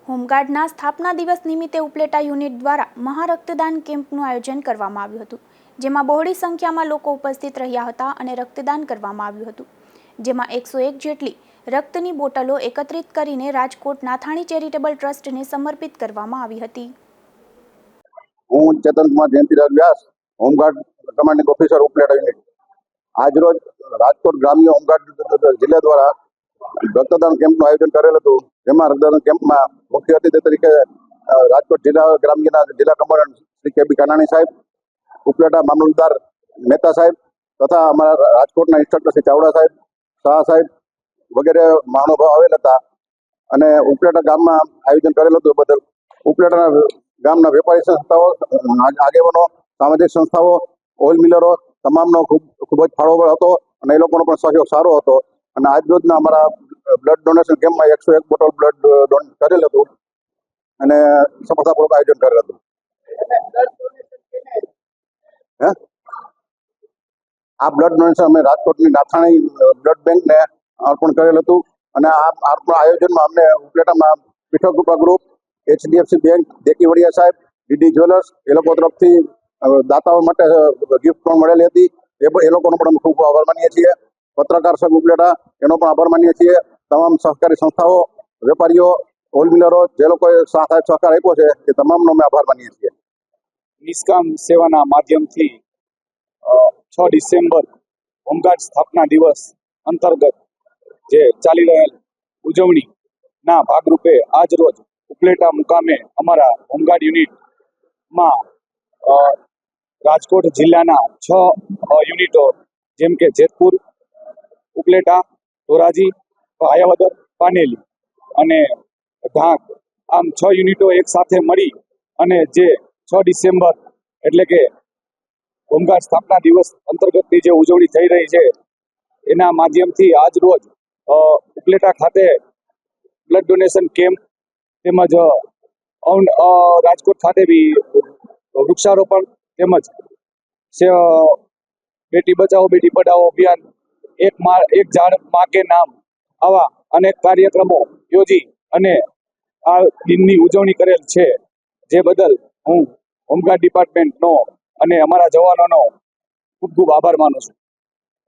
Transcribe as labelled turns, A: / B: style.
A: હોમગાર્ડના સ્થાપના દિવસ નિમિત્તે ઉપલેટા યુનિટ દ્વારા મહારક્તદાન કેમ્પનું આયોજન કરવામાં આવ્યું હતું, જેમાં બહોળી સંખ્યામાં લોકો ઉપસ્થિત રહ્યા હતા અને રક્તદાન કરવામાં આવ્યું હતું, જેમાં 101 જેટલી રક્તની બોટલો એકત્રિત કરીને રાજકોટ નાથાણી ચેરિટેબલ ટ્રસ્ટને સમર્પિત કરવામાં આવી હતી.
B: હું Chetan Kumar Jayantilal Vyas, home guard commanding officer Upleta unit. આજરોજ રાજકોટ ગ્રામ્ય હોમગાર્ડ જિલ્લા દ્વારા રક્તદાન કેમ્પનું આયોજન કરેલ હતું, જેમાં રક્તદાન કેમ્પમાં મુખ્ય અતિથિ તરીકે રાજકોટ જિલ્લા ગ્રામ્યના જિલ્લા કમાન્ડન્ટ શ્રી કે.બી. કાનાણી સાહેબ, ઉપલેટા મામલતદાર મહેતા સાહેબ તથા અમારા રાજકોટના ઇન્સ્ટ્રક્ટર શ્રી ચાવડા સાહેબ, શાહ સાહેબ વગેરે મહાનુભાવ આવેલ હતા. અને ઉપલેટા ગામમાં આયોજન કરેલું હતું બદલ ઉપલેટાના ગામના વેપારી સંસ્થાઓ, આગેવાનો, સામાજિક સંસ્થાઓ, ઓઇલ મિલરો તમામનો ખૂબ જ ફાળો હતો અને એ લોકોનો પણ સહયોગ સારો હતો. અને આજ રોજના અમારા બ્લડ ડોનેશન કેમ્પમાં 101 બોટલ બ્લડ ડોનેટ કરેલ હતું અને સફળતાપૂર્વક આયોજન કરેલ હતું. આ બ્લડ ડોનેશન અમે રાજકોટની નાથાણી બ્લડ બેંકને અર્પણ કરેલ હતું. અને આ આયોજનમાં અમને ઉપલેટામાં પીઠો કૃપા ગ્રુપ, HDFC બેંક, દેકી વડિયા સાહેબ, ડીડી જ્વેલર્સ એ લોકો તરફથી દાતાઓ માટે ગિફ્ટ પણ મળેલી હતી. એ લોકોનો પણ અમે ખૂબ આભાર માનીએ છીએ. પત્રકાર સંઘ ઉપલેટા એનો પણ આભાર માનીએ છીએ. તમામ સહકારી સંસ્થાઓ, વેપારીઓ, ઓઇલ મિલરો જે લોકોએ સાથ સહકાર આપ્યો છે એ તમામનો અમે આભાર માનીએ છીએ.
C: નિષ્કામ સેવાના માધ્યમથી 6 ડિસેમ્બર હોમગાર્ડ સ્થાપના દિવસ અંતર્ગત જે ચાલી રહેલ ઉજવણીના ભાગરૂપે આજ રોજ ઉપલેટા મુકામે અમારા હોમગાર્ડ યુનિટમાં રાજકોટ જિલ્લાના 6 યુનિટો જેમ કે જેતપુર, ઉપલેટા, ધોરાજી, હાયાવદર, પાનેલી અને ઢાંક, આમ 6 યુનિટો એક સાથે મળી અને જે 6 ડિસેમ્બર એટલે કે હોમગાર્ડ સ્થાપના દિવસ અંતર્ગતની જે ઉજવણી થઈ રહી છે એના માધ્યમથી આજ રોજ ઉપલેટા ખાતે બ્લડ ડોનેશન કેમ્પ તેમજ રાજકોટ ખાતે બી વૃક્ષારોપણ તેમજ બેટી બચાવો બેટી પઢાઓ અભિયાન, એક ઝાડ માં કે નામ આવા અનેક કાર્યક્રમો યોજી અને આ દિનની ઉજવણી કરેલ છે, જે બદલ હું હોમગાર્ડ ડિપાર્ટમેન્ટનો અને અમારા જવાનોનો ખૂબ ખૂબ આભાર માનું છું.